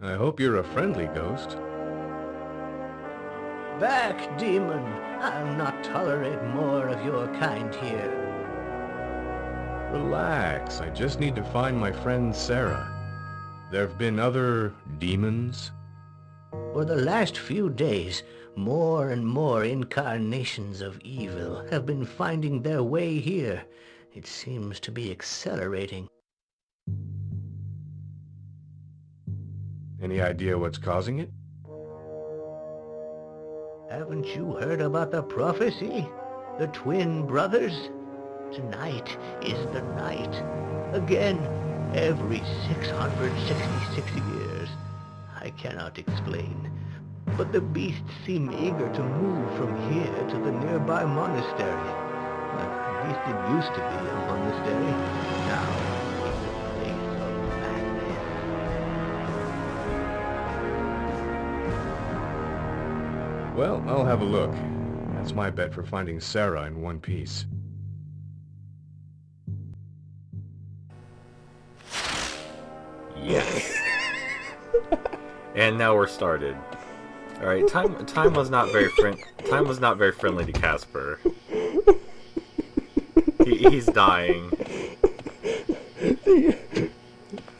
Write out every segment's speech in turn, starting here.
I hope you're a friendly ghost. Back, demon! I'll not tolerate more of your kind here. Relax, I just need to find my friend Sarah. There have been other demons? For the last few days, more and more incarnations of evil have been finding their way here. It seems to be accelerating. Any idea what's causing it? Haven't you heard about the prophecy? The twin brothers? Tonight is the night. Again, every 666 years. I cannot explain, but the beasts seem eager to move from here to the nearby monastery. At least it used to be a monastery. Now it's a place of madness. Well, I'll have a look. That's my bet for finding Sarah in one piece. Yes. And now we're started. All right, time was not very friendly to Casper. He's dying.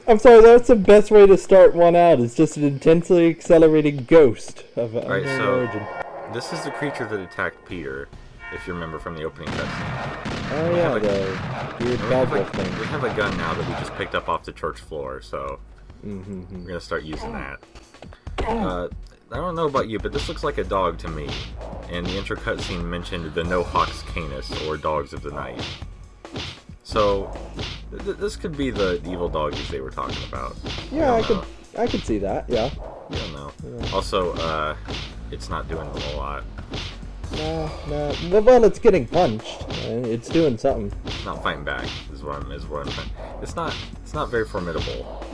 I'm sorry, that's the best way to start one out. It's just an intensely accelerating ghost of Alright, unknown so origin. this is the creature that attacked Peter, if you remember from the opening cutscene. Oh yeah, the weird goblin thing. We have a gun now that we just picked up off the church floor, so we're gonna start using that. I don't know about you, but this looks like a dog to me. And the intro cutscene mentioned the No Hawks Canis, or Dogs of the Night. So, this could be the evil doggies they were talking about. Yeah, I could see that. Yeah. You don't know. Yeah. Also, it's not doing a whole lot. No. Well, it's getting punched. It's doing something. It's not fighting back. Is what I'm trying. It's not very formidable.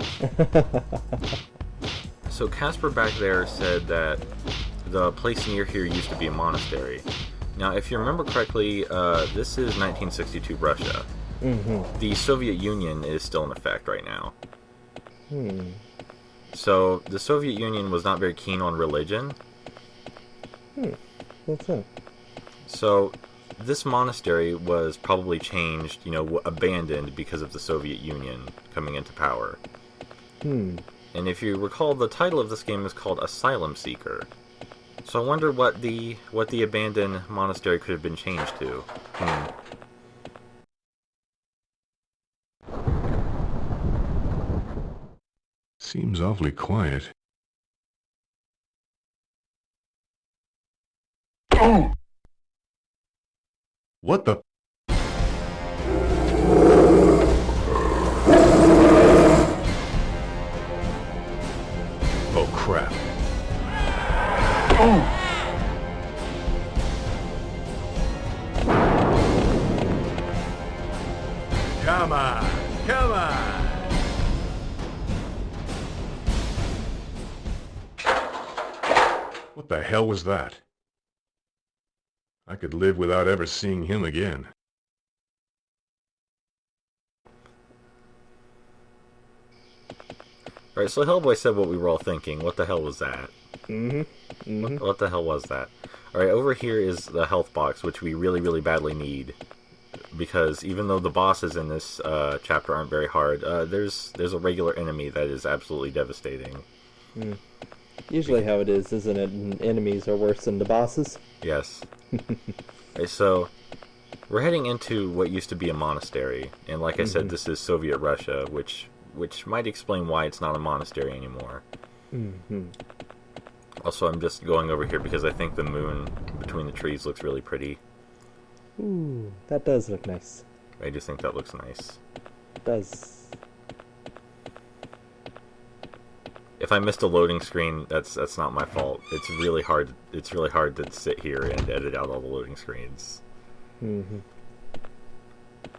So Casper back there said that the place near here used to be a monastery. Now, if you remember correctly, this is 1962 Russia. The Soviet Union is still in effect right now. So the Soviet Union was not very keen on religion. What's that? So this monastery was probably changed, abandoned because of the Soviet Union coming into power. And if you recall, the title of this game is called Asylum Seeker. So I wonder what the abandoned monastery could have been changed to. Seems awfully quiet. What the? Oh crap. Come on! What the hell was that? I could live without ever seeing him again. Alright, so Hellboy said what we were all thinking. What the hell was that? What the hell was that? Alright, over here is the health box, which we really, really badly need. Because even though the bosses in this chapter aren't very hard, there's a regular enemy that is absolutely devastating. Usually how it is, isn't it? Enemies are worse than the bosses. Yes. Okay, so we're heading into what used to be a monastery, and like I said, this is Soviet Russia, which might explain why it's not a monastery anymore. Also, I'm just going over here because I think the moon between the trees looks really pretty. Ooh, that does look nice. I just think that looks nice. It does. If I missed a loading screen, that's not my fault. It's really hard. It's really hard to sit here and edit out all the loading screens. Mm-hmm.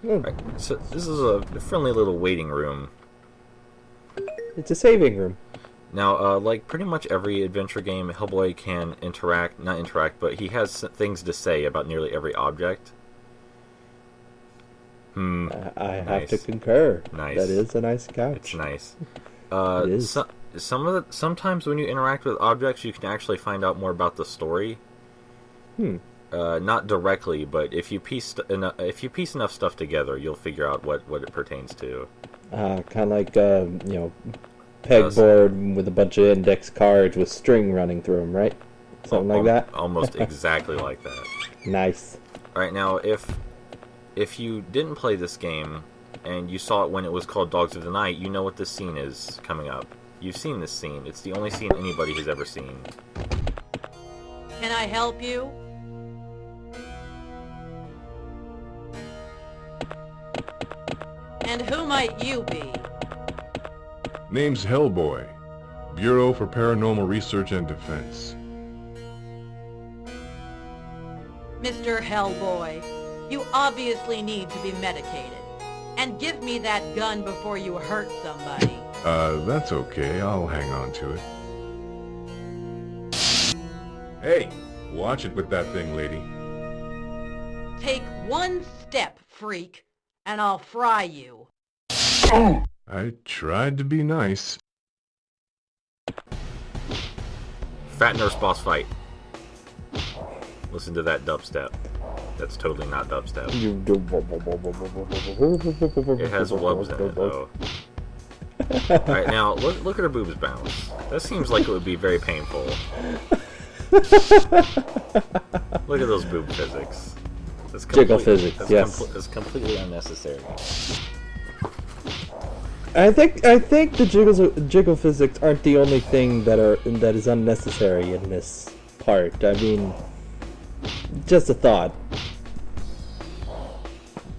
Right, so this is a friendly little waiting room. It's a saving room. Now, like pretty much every adventure game, Hellboy can not interact, but he has things to say about nearly every object. I have Nice. to concur. Nice. That is a nice couch. It's nice. It is. Sometimes when you interact with objects, you can actually find out more about the story. Not directly, but if you piece enough stuff together, you'll figure out what it pertains to. Kind of like pegboard with a bunch of index cards with string running through them, right? Something like that. Almost exactly like that. Nice. All right, now if you didn't play this game and you saw it when it was called Dogs of the Night, you know what this scene is coming up. You've seen this scene. It's the only scene anybody has ever seen. Can I help you? And who might you be? Name's Hellboy. Bureau for Paranormal Research and Defense. Mr. Hellboy, you obviously need to be medicated. And give me that gun before you hurt somebody. That's okay. I'll hang on to it. Hey, watch it with that thing, lady. Take one step, freak, and I'll fry you. I tried to be nice. Fat Nurse boss fight. Listen to that dubstep. That's totally not dubstep. It has wubs in it, though. Alright, now, look at her boobs bounce. That seems like it would be very painful. Look at those boob physics. Jiggle physics, yes. That's completely unnecessary. I think the jiggle physics aren't the only thing that is unnecessary in this part. I mean, just a thought.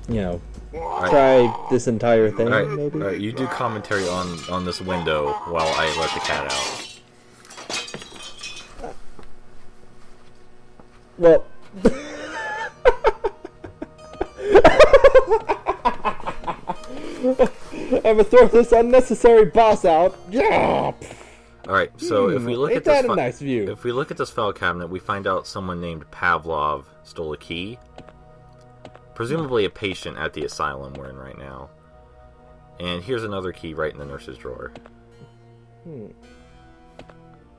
You know, try this entire thing, maybe. Alright, you do commentary on this window while I let the cat out. Well. I'm gonna throw this unnecessary boss out. Yeah. Alright, so if we look Ain't at this that a nice view? if we look at this file cabinet, we find out someone named Pavlov stole a key. Presumably a patient at the asylum we're in right now. And here's another key right in the nurse's drawer.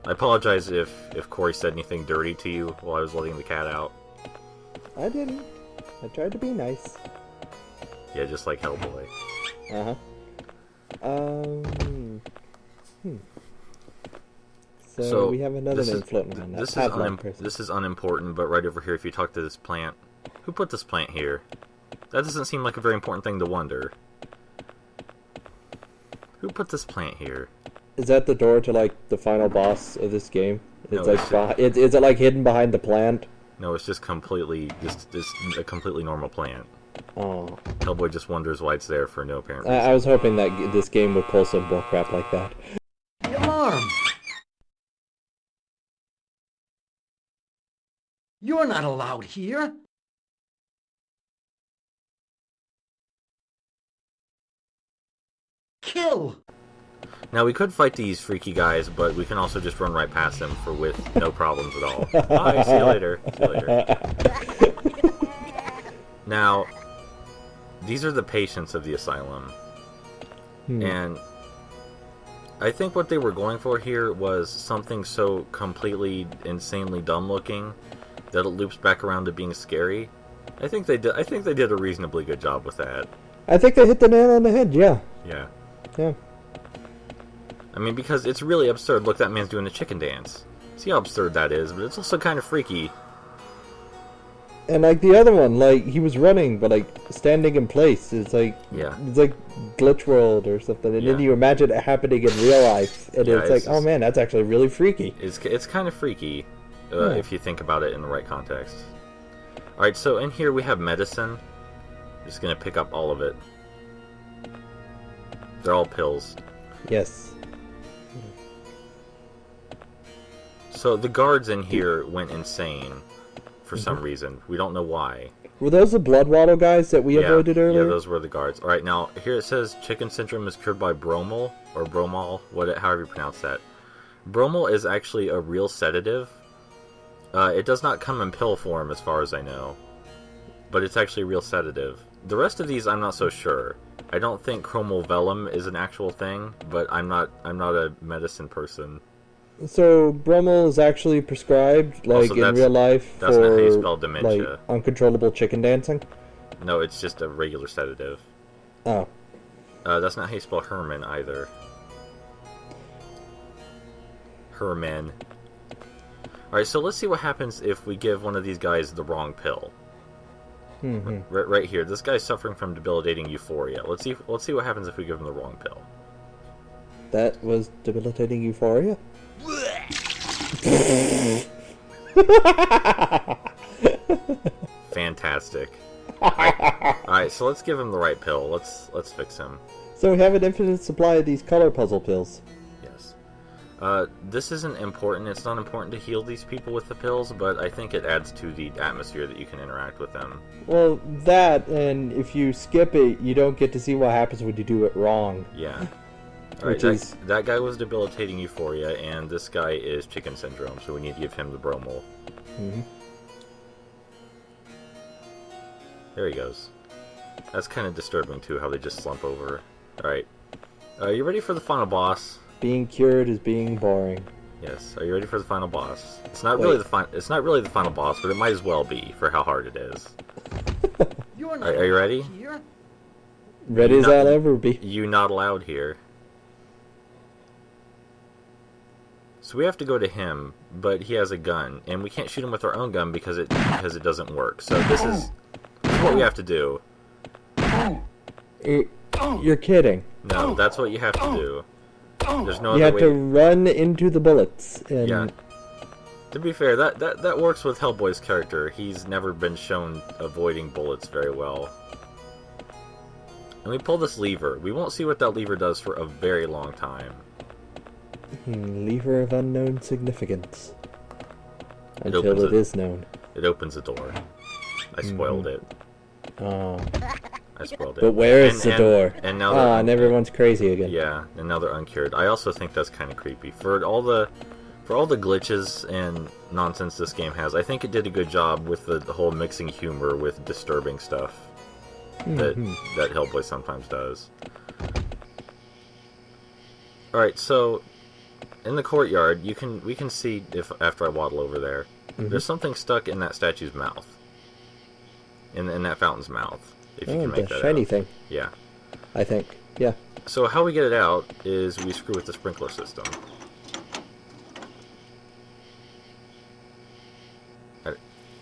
I apologize if Corey said anything dirty to you while I was letting the cat out. I didn't. I tried to be nice. Yeah, just like Hellboy. So we have another name floating around. This is unimportant, but right over here, if you talk to this plant, who put this plant here? That doesn't seem like a very important thing to wonder. Who put this plant here? Is that the door to like the final boss of this game? It's No, like is it like hidden behind the plant? No, it's just completely just a completely normal plant. Oh, Hellboy just wonders why it's there for no apparent reason. I was hoping that this game would pull some more crap like that. The alarm! You're not allowed here! Kill! Now, we could fight these freaky guys, but we can also just run right past them with no problems at all. Bye, see you later. See you later. Now, these are the patients of the asylum. And I think what they were going for here was something so completely, insanely dumb-looking that it loops back around to being scary. I think they did a reasonably good job with that. I think they hit the nail on the head. Yeah. Yeah. Yeah. I mean, because it's really absurd. Look, that man's doing a chicken dance. See how absurd that is, but it's also kind of freaky. And like the other one, like he was running, but like standing in place. It's like it's like Glitch World or something. And then you imagine it happening in real life, and it's like, oh man, that's actually really freaky. It's kind of freaky if you think about it in the right context. All right, so in here we have medicine. Just gonna pick up all of it. They're all pills. Yes. So the guards in here went insane for some reason. We don't know why. Were those the blood waddle guys that we avoided earlier? Yeah, those were the guards. Alright, now, here it says chicken syndrome is cured by bromel, or bromol, however you pronounce that. Bromel is actually a real sedative. It does not come in pill form, as far as I know. But it's actually a real sedative. The rest of these, I'm not so sure. I don't think chromol vellum is an actual thing, but I'm not a medicine person. So bromel is actually prescribed, like in real life, that's not how you spell dementia. Like uncontrollable chicken dancing? No, it's just a regular sedative. Oh. That's not how you spell Herman either. Herman. Alright, so let's see what happens if we give one of these guys the wrong pill. Right here, this guy's suffering from debilitating euphoria. Let's see what happens if we give him the wrong pill. That was debilitating euphoria? Fantastic. Alright, so let's give him the right pill. Let's fix him. So we have an infinite supply of these color puzzle pills. Yes. This isn't important. It's not important to heal these people with the pills, but I think it adds to the atmosphere that you can interact with them. Well, that, and if you skip it, you don't get to see what happens when you do it wrong. Yeah. Alright, that guy was debilitating euphoria, and this guy is chicken syndrome, so we need to give him the bromel. There he goes. That's kind of disturbing, too, how they just slump over. Alright. Are you ready for the final boss? Being cured is being boring. Yes. Are you ready for the final boss? It's not really the final boss, but it might as well be for how hard it is. Are you ready? Here? Ready as I'll ever be. You not allowed here. So we have to go to him, but he has a gun, and we can't shoot him with our own gun because it doesn't work. So this is what we have to do. You're kidding. No, that's what you have to do. There's no other way. You have to run into the bullets. And... Yeah. To be fair, that works with Hellboy's character. He's never been shown avoiding bullets very well. And we pull this lever. We won't see what that lever does for a very long time. Lever of unknown significance. Until it is known. It opens the door. I spoiled it. Oh. I spoiled it. But where is the door? And now and everyone's crazy again. Yeah, and now they're uncured. I also think that's kind of creepy. For all the glitches and nonsense this game has, I think it did a good job with the whole mixing humor with disturbing stuff that Hellboy sometimes does. Alright, so in the courtyard, we can see if after I waddle over there, there's something stuck in that statue's mouth. In that fountain's mouth. If you can make that shiny out. thing. Yeah. I think. Yeah. So how we get it out is we screw with the sprinkler system. I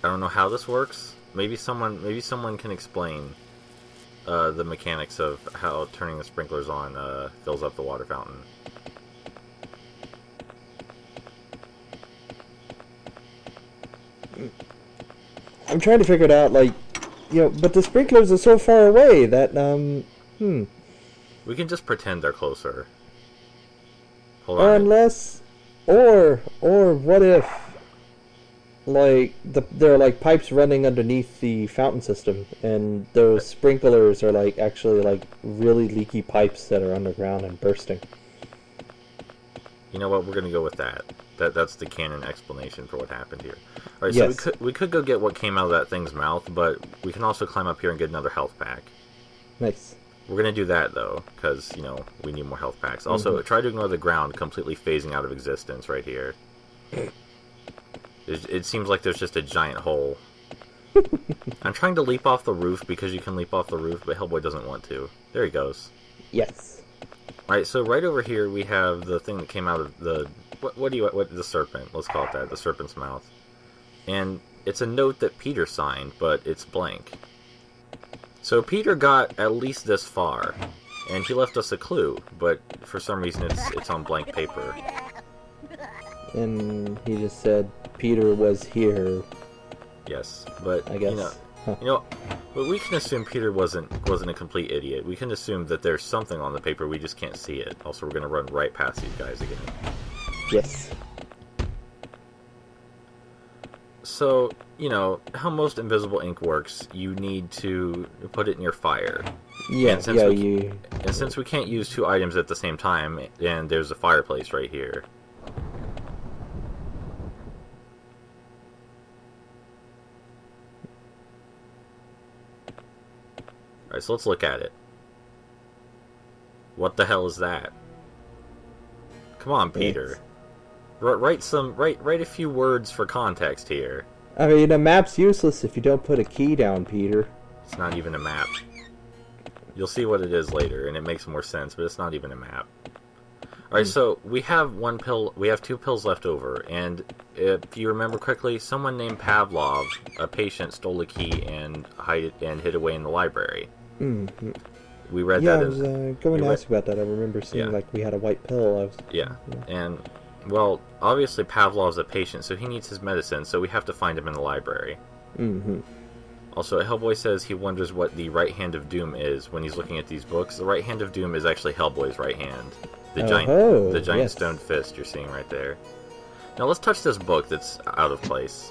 don't know how this works. Maybe someone can explain the mechanics of how turning the sprinklers on fills up the water fountain. I'm trying to figure it out, like, but the sprinklers are so far away that, We can just pretend they're closer. Hold or on. unless, or what if, like, there are, like, pipes running underneath the fountain system, and those sprinklers are, like, actually, like, really leaky pipes that are underground and bursting. You know what? We're gonna go with that. That's the canon explanation for what happened here. All right, Yes. so we could go get what came out of that thing's mouth, but we can also climb up here and get another health pack. Nice. We're gonna do that though, because we need more health packs. Also, try to ignore the ground completely phasing out of existence right here. It seems like there's just a giant hole. I'm trying to leap off the roof because you can leap off the roof, but Hellboy doesn't want to. There he goes. Yes. Alright, so right over here we have the thing that came out of the... the serpent. Let's call it that. The serpent's mouth. And it's a note that Peter signed, but it's blank. So Peter got at least this far, and he left us a clue, but for some reason it's on blank paper. And he just said Peter was here. Yes, but I guess. But we can assume Peter wasn't a complete idiot. We can assume that there's something on the paper, we just can't see it. Also, we're gonna run right past these guys again. Yes. So, you know, how most invisible ink works, you need to put it in your fire. Yeah, And since we can't use two items at the same time, and there's a fireplace right here. Alright, so let's look at it. What the hell is that? Come on, Peter. Write a few words for context here. I mean, a map's useless if you don't put a key down, Peter. It's not even a map. You'll see what it is later, and it makes more sense, but it's not even a map. Alright, so we have two pills left over, and if you remember correctly, someone named Pavlov, a patient, stole a key and hid away in the library. Mm-hmm. We read that. Yeah, I was going to ask you about that. I remember seeing like we had a white pill. And well, obviously Pavlov's a patient, so he needs his medicine, so we have to find him in the library. Mm-hmm. Also, Hellboy says he wonders what the right hand of doom is when he's looking at these books. The right hand of doom is actually Hellboy's right hand. The giant stone fist you're seeing right there. Now let's touch this book that's out of place.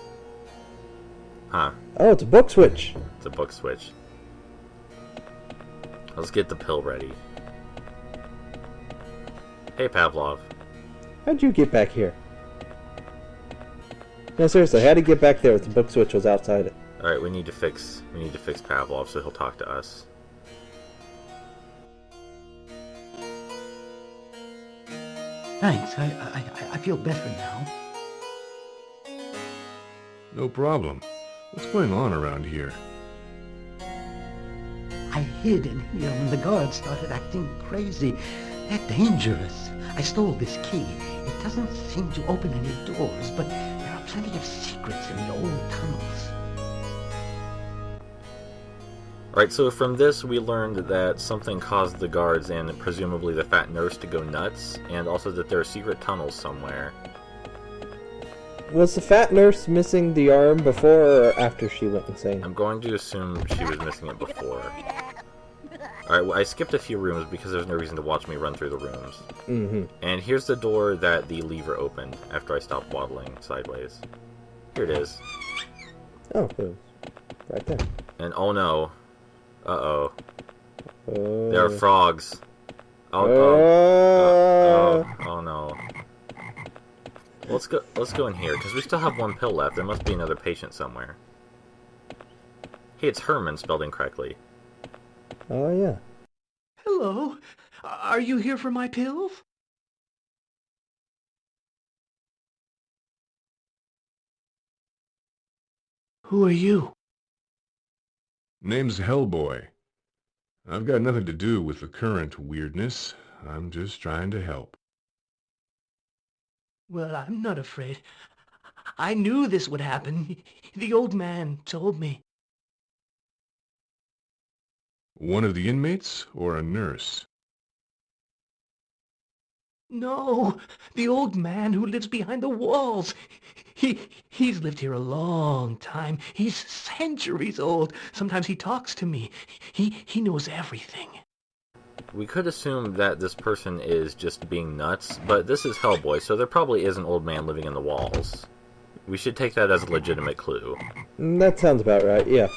Huh. Oh, it's a book switch. It's a book switch. Let's get the pill ready. Hey, Pavlov. How'd you get back here? No, seriously, how'd he get back there if the book switch was outside it? Alright, we need to fix Pavlov so he'll talk to us. Thanks, I feel better now. No problem. What's going on around here? I hid in here when the guards started acting crazy. They're dangerous. I stole this key. It doesn't seem to open any doors, but there are plenty of secrets in the old tunnels. Alright, so from this we learned that something caused the guards and presumably the fat nurse to go nuts, and also that there are secret tunnels somewhere. Was the fat nurse missing the arm before or after she went insane? I'm going to assume she was missing it before. Alright, well, I skipped a few rooms because there's no reason to watch me run through the rooms. Mm-hmm. And here's the door that the lever opened after I stopped waddling sideways. Here it is. Oh, it was right there. And oh no. Uh-oh. There are frogs. Oh no. Let's go in here, because we still have one pill left. There must be another patient somewhere. Hey, it's Herman spelled incorrectly. Oh, yeah. Hello. Are you here for my pills? Who are you? Name's Hellboy. I've got nothing to do with the current weirdness. I'm just trying to help. Well, I'm not afraid. I knew this would happen. The old man told me. One of the inmates or a nurse? No, the old man who lives behind the walls. He's lived here a long time. He's centuries old. Sometimes he talks to me. He knows everything. We could assume that this person is just being nuts, but this is Hellboy, so there probably is an old man living in the walls. We should take that as a legitimate clue. That sounds about right, yeah.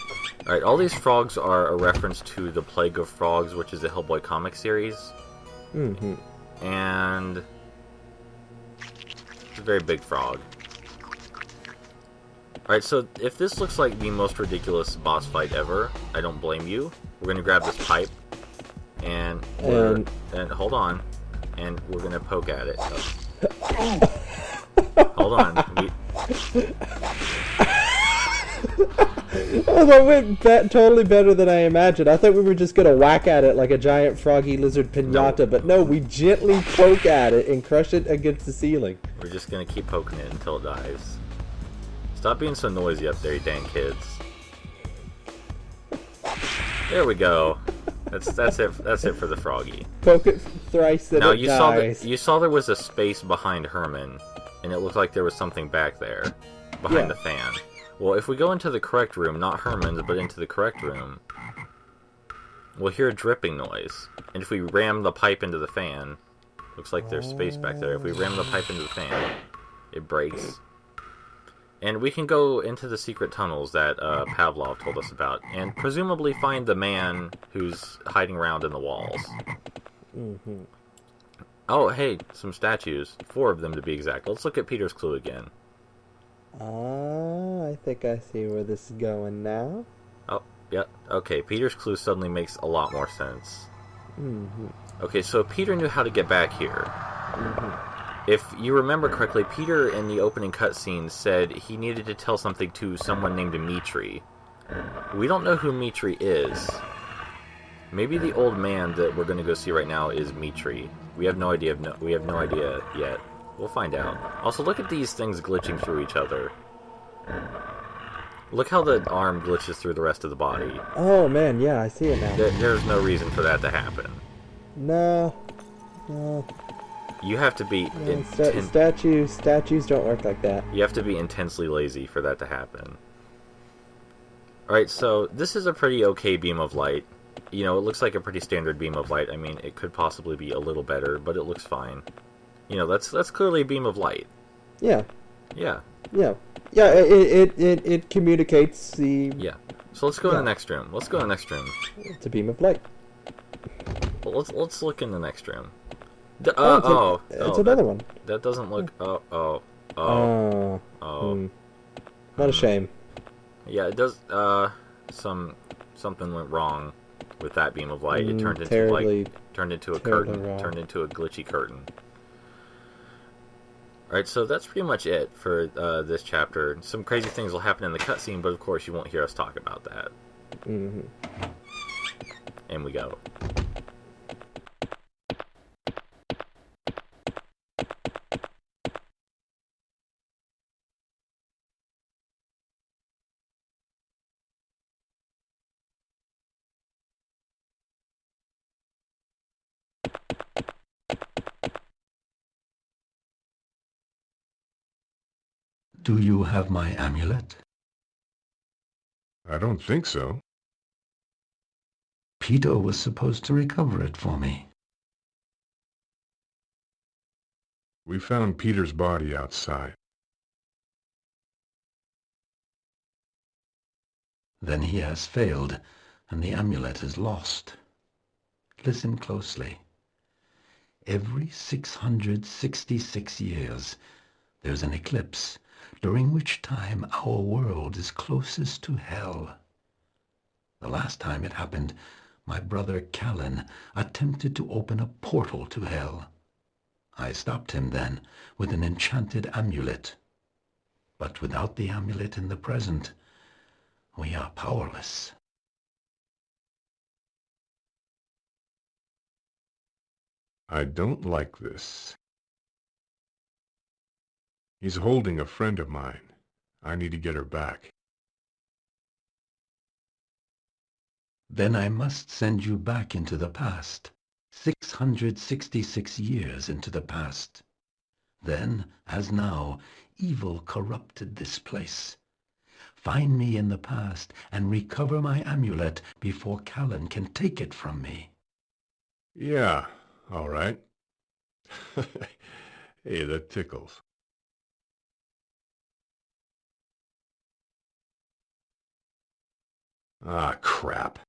Alright, all these frogs are a reference to The Plague of Frogs, which is a Hellboy comic series. Mm-hmm. And it's a very big frog. Alright, so if this looks like the most ridiculous boss fight ever, I don't blame you. We're gonna grab this pipe, and hold on, and we're gonna poke at it. Hold on. Oh, that went totally better than I imagined. I thought we were just going to whack at it like a giant froggy lizard pinata, no. But no, we gently poke at it and crush it against the ceiling. We're just going to keep poking it until it dies. Stop being so noisy up there, you dang kids. There we go. That's it for the froggy. Poke it thrice and it dies. You saw there was a space behind Herman, and it looked like there was something back there behind the fan. Well, if we go into the correct room, not Herman's, but into the correct room, we'll hear a dripping noise. And if we ram the pipe into the fan, looks like there's space back there. If we ram the pipe into the fan, it breaks. And we can go into the secret tunnels that Pavlov told us about, and presumably find the man who's hiding around in the walls. Mm-hmm. Oh, hey, some statues. 4 of them to be exact. Let's look at Peter's clue again. I think I see where this is going now. Oh, yeah. Okay, Peter's clue suddenly makes a lot more sense. Mm-hmm. Okay, so Peter knew how to get back here. Mm-hmm. If you remember correctly, Peter in the opening cutscene said he needed to tell something to someone named Dmitri. We don't know who Dmitri is. Maybe the old man that we're going to go see right now is Dmitri. We have no idea. We have no idea yet. We'll find out. Also, look at these things glitching through each other. Look how the arm glitches through the rest of the body. Oh man, yeah, I see it now. There's no reason for that to happen. No. You have to be... Statues don't work like that. You have to be intensely lazy for that to happen. Alright, so this is a pretty okay beam of light. You know, it looks like a pretty standard beam of light. I mean, it could possibly be a little better, but it looks fine. You know, that's clearly a beam of light. Yeah. Yeah. Yeah. Yeah, it communicates the... Yeah. So let's go in the next room. Let's go in the next room. It's a beam of light. Well, let's look in the next room. It's another one. That doesn't look... What a shame. Yeah, it does... Something went wrong with that beam of light. It turned into a curtain. Wrong. Turned into a glitchy curtain. Alright, so that's pretty much it for this chapter. Some crazy things will happen in the cutscene, but of course you won't hear us talk about that. Mm-hmm. And we go. Do you have my amulet? I don't think so. Peter was supposed to recover it for me. We found Peter's body outside. Then he has failed, and the amulet is lost. Listen closely. Every 666 years, there's an eclipse, during which time our world is closest to hell. The last time it happened, my brother Callan attempted to open a portal to hell. I stopped him then with an enchanted amulet. But without the amulet in the present, we are powerless. I don't like this. He's holding a friend of mine. I need to get her back. Then I must send you back into the past, 666 years into the past. Then, as now, evil corrupted this place. Find me in the past and recover my amulet before Callan can take it from me. Yeah, all right. Hey, that tickles. Ah, crap.